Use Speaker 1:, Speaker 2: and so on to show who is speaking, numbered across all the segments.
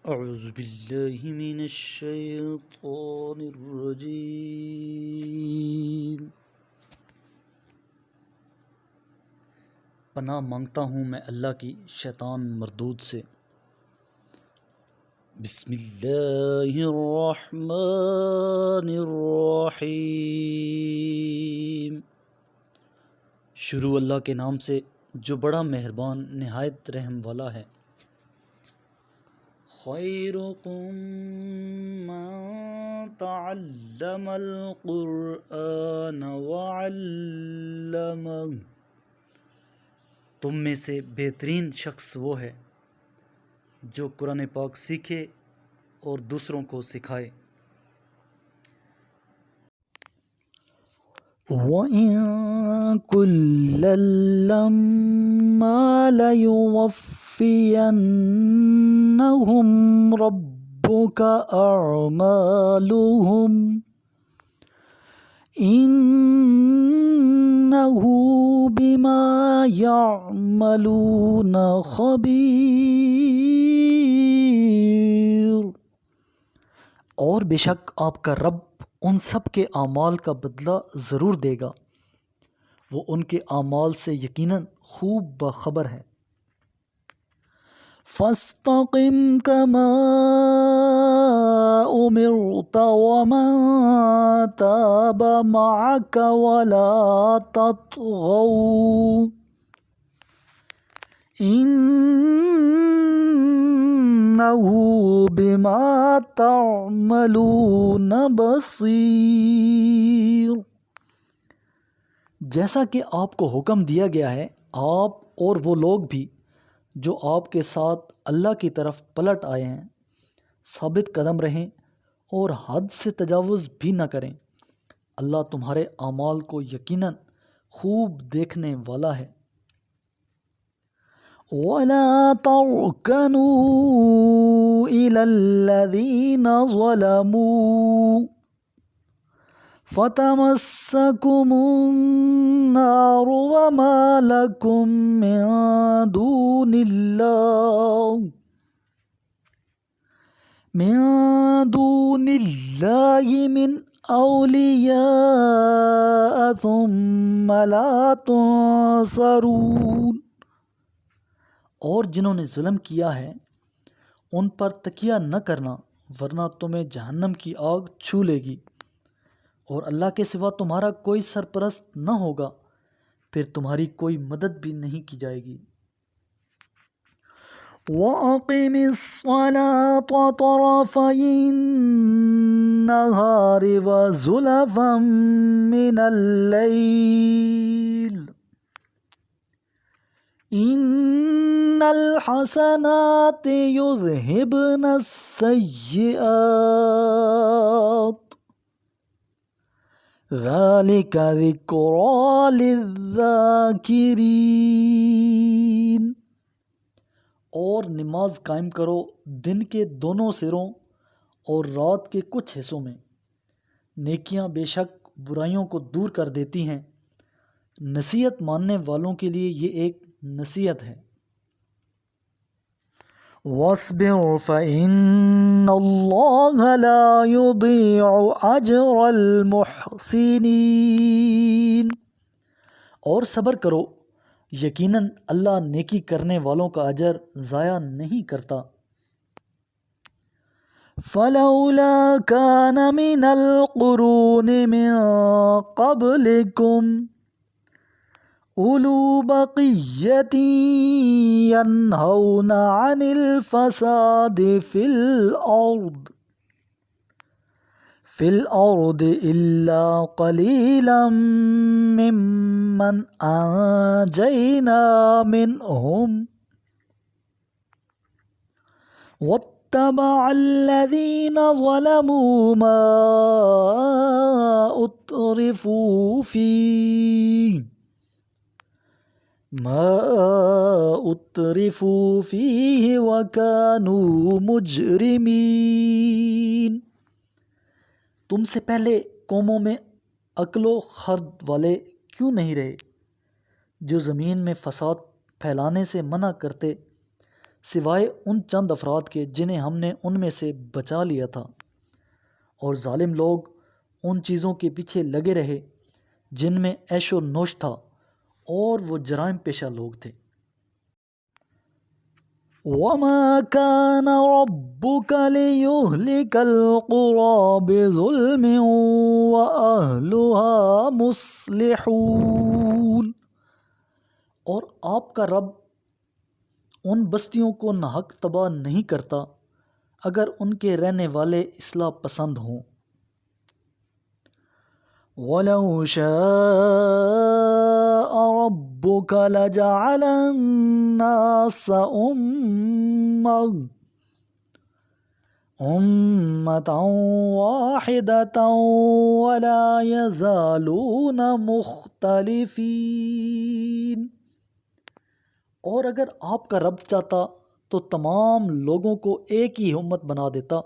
Speaker 1: اعوذ باللہ من الشیطان الرجیم۔ پناہ مانگتا ہوں میں اللہ کی شیطان مردود سے۔ بسم اللہ الرحمن الرحیم۔ شروع اللہ کے نام سے جو بڑا مہربان نہایت رحم والا ہے۔ خیرکم من تعلم القرآن وعلمہ، تم میں سے بہترین شخص وہ ہے جو قرآن پاک سیکھے اور دوسروں کو سکھائے۔
Speaker 2: وَإِن كُلًّا لَّمَّا لَيُوَفِّيَنَّهُمْ رَبُّكَ أَعْمَالَهُمْ إِنَّهُ بِمَا يَعْمَلُونَ خَبِيرٌ۔ اور بے شک آپ کا رب ان سب کے اعمال کا بدلہ ضرور دے گا، وہ ان کے اعمال سے یقیناً خوب باخبر ہے۔ فَاسْتَقِمْ كَمَا أُمِرْتَ وَمَن تَابَ مَعَكَ وَلَا تَطْغَوْا إِنَّهُ بِمَا تَعْمَلُونَ بَصِيرٌ۔ جیسا کہ آپ کو حکم دیا گیا ہے، آپ اور وہ لوگ بھی جو آپ کے ساتھ اللہ کی طرف پلٹ آئے ہیں ثابت قدم رہیں اور حد سے تجاوز بھی نہ کریں۔ اللہ تمہارے اعمال کو یقیناً خوب دیکھنے والا ہے۔ وَلَا تَرْكَنُوا إِلَى الَّذِينَ ظَلَمُوا فَتَمَسَّكُمُ النَّارُ وَمَا لَكُم مِّن دُونِ اللَّهِ مِنْ أَوْلِيَاءَ ثُمَّ لَا تُنصَرُونَ۔ اور جنہوں نے ظلم کیا ہے ان پر تکیہ نہ کرنا، ورنہ تمہیں جہنم کی آگ چھو لے گی، اور اللہ کے سوا تمہارا کوئی سرپرست نہ ہوگا، پھر تمہاری کوئی مدد بھی نہیں کی جائے گی۔ وَأَقِمِ الصَّلَاةَ طَرَفَيِ النَّهَارِ وَزُلَفًا مِّنَ اللَّيْلِ إِنَّ الْحَسَنَاتِ يُذْهِبْنَ السَّيِّئَاتِ ذَلِكَ ذِكْرَىٰ لِلذَّاكِرِينَ۔ اور نماز قائم کرو دن کے دونوں سروں اور رات کے کچھ حصوں میں، نیکیاں بے شک برائیوں کو دور کر دیتی ہیں، نصیحت ماننے والوں کے لیے یہ ایک نصیحت ہے۔ وَاصْبِرْ فَإِنَّ اللَّهَ لَا يُضِيعُ أَجْرَ الْمُحْسِنِينَ۔ اور صبر کرو، یقیناً اللہ نیکی کرنے والوں کا اجر ضائع نہیں کرتا۔ فَلَوْلَا كَانَ مِنَ الْقُرُونِ مِن قَبْلِكُمْ أُولُو بَقِيَّةٍ يَنْهَوْنَ عَنِ الْفَسَادِ فِي الْأَرْضِ إِلَّا قَلِيلًا مِّمَّنْ أَنْجَيْنَا مِنْهُمْ وَاتَّبَعَ الَّذِينَ ظَلَمُوا مَا أُتْرِفُوا فِيهِ وَكَانُوا مُجْرِمِينَ۔ تم سے پہلے قوموں میں عقل و خرد والے کیوں نہیں رہے جو زمین میں فساد پھیلانے سے منع کرتے، سوائے ان چند افراد کے جنہیں ہم نے ان میں سے بچا لیا تھا، اور ظالم لوگ ان چیزوں کے پیچھے لگے رہے جن میں عیش و نوش تھا، اور وہ جرائم پیشہ لوگ تھے۔ وَمَا كَانَ رَبُّكَ لِيُهْلِكَ الْقُرَىٰ بِظُلْمٍ وَأَهْلُهَا مُصْلِحُونَ، اور آپ کا رب ان بستیوں کو ناحق تباہ نہیں کرتا اگر ان کے رہنے والے اصلاح پسند ہوں۔ وَلَوْ شَاءَ رَبُّكَ لَجَعَلَ النَّاسَ أُمَّةً وَاحِدَةً وَلَا يَزَالُونَ مُخْتَلِفِينَ، اور اگر آپ کا رب چاہتا تو تمام لوگوں کو ایک ہی امت بنا دیتا،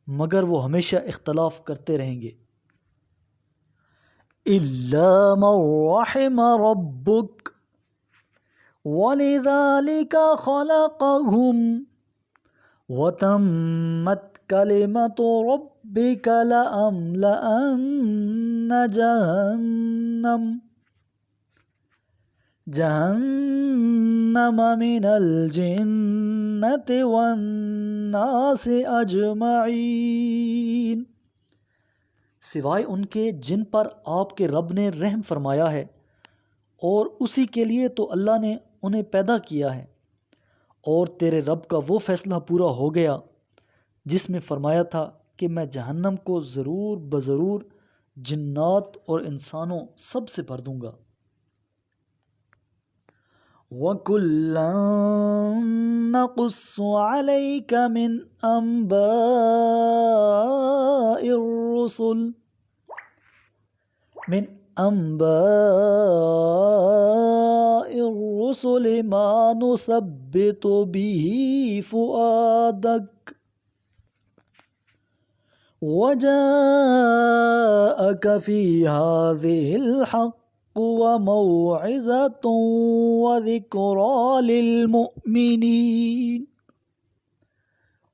Speaker 2: مگر وہ ہمیشہ اختلاف کرتے رہیں گے۔ إِلَّا مَن رَّحِمَ رَبُّكَ وَلِذَلِكَ خَلَقَهُمْ وَتَمَّتْ كَلِمَةُ رَبِّكَ لَأَمْلَأَنَّ جَهَنَّمَ مِنَ الْجِنَّةِ وَالنَّاسِ أَجْمَعِينَ، سوائے ان کے جن پر آپ کے رب نے رحم فرمایا ہے، اور اسی کے لیے تو اللہ نے انہیں پیدا کیا ہے۔ اور تیرے رب کا وہ فیصلہ پورا ہو گیا جس میں فرمایا تھا کہ میں جہنم کو ضرور بضرور جنات اور انسانوں سب سے بھر دوں گا۔ وَكُلًّا نَقُصُّ عَلَيْكَ مِنْ أَنْبَاءِ الرُّسُلِ مَا نُثَبِّتُ بِهِ فُؤَادَكَ وَجَاءَكَ فِي هَٰذِهِ الْحَقُّ وَمَوْعِظَةٌ وَذِكْرَىٰ لِلْمُؤْمِنِينَ،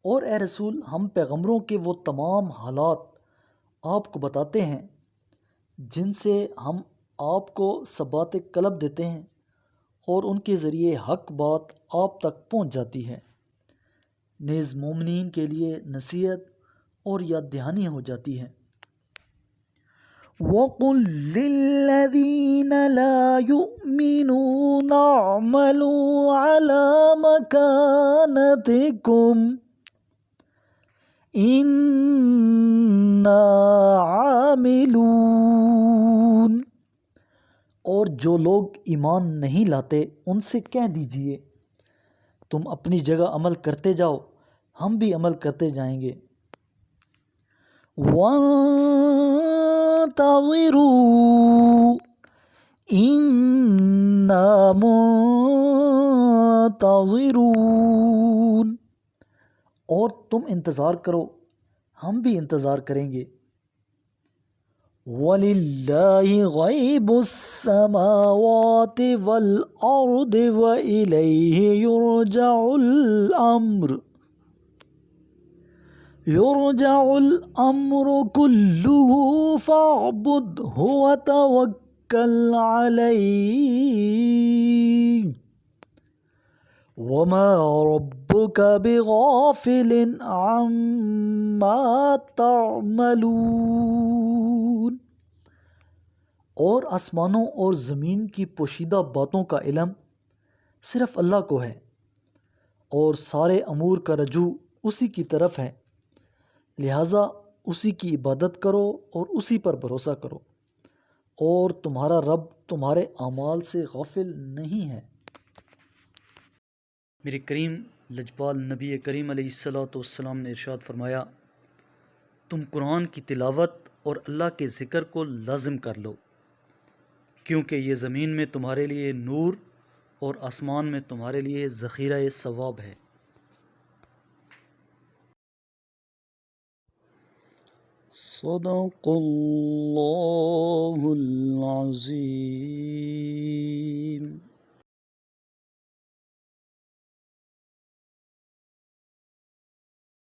Speaker 2: اور اے رسول ہم پیغمبروں کے وہ تمام حالات آپ کو بتاتے ہیں جن سے ہم آپ کو ثبات قلب دیتے ہیں، اور ان کے ذریعے حق بات آپ تک پہنچ جاتی ہے، نیز مومنین کے لیے نصیحت اور یاد دہانی ہو جاتی ہے۔ وَقُل لِّلَّذِينَ لَا يُؤْمِنُونَ اعْمَلُوا عَلَىٰ مَكَانَتِكُمْ إِنَّا عَامِلُونَ، اور جو لوگ ایمان نہیں لاتے ان سے کہہ دیجئے تم اپنی جگہ عمل کرتے جاؤ، ہم بھی عمل کرتے جائیں گے۔ وَانتَظِرُوا إِنَّا مُنتَظِرُونَ، اور تم انتظار کرو ہم بھی انتظار کریں گے۔ وَلِلَّهِ غَيْبُ السَّمَاوَاتِ وَالْأَرْضِ وَإِلَيْهِ يُرْجَعُ الْأَمْرُ كُلُّهُ فَاعْبُدْهُ وَتَوَكَّلْ عَلَيْهِ وَمَا رَبُّكَ بِغَافِلٍ عَمَّا تَعْمَلُونَ، اور آسمانوں اور زمین کی پوشیدہ باتوں کا علم صرف اللہ کو ہے، اور سارے امور کا رجوع اسی کی طرف ہے، لہٰذا اسی کی عبادت کرو اور اسی پر بھروسہ کرو، اور تمہارا رب تمہارے اعمال سے غافل نہیں ہے۔
Speaker 1: میرے کریم لجپال نبی کریم علیہ السلام نے ارشاد فرمایا، تم قرآن کی تلاوت اور اللہ کے ذکر کو لازم کر لو، کیونکہ یہ زمین میں تمہارے لیے نور اور آسمان میں تمہارے لیے ذخیرہ ثواب ہے۔
Speaker 2: صدق اللہ العظیم۔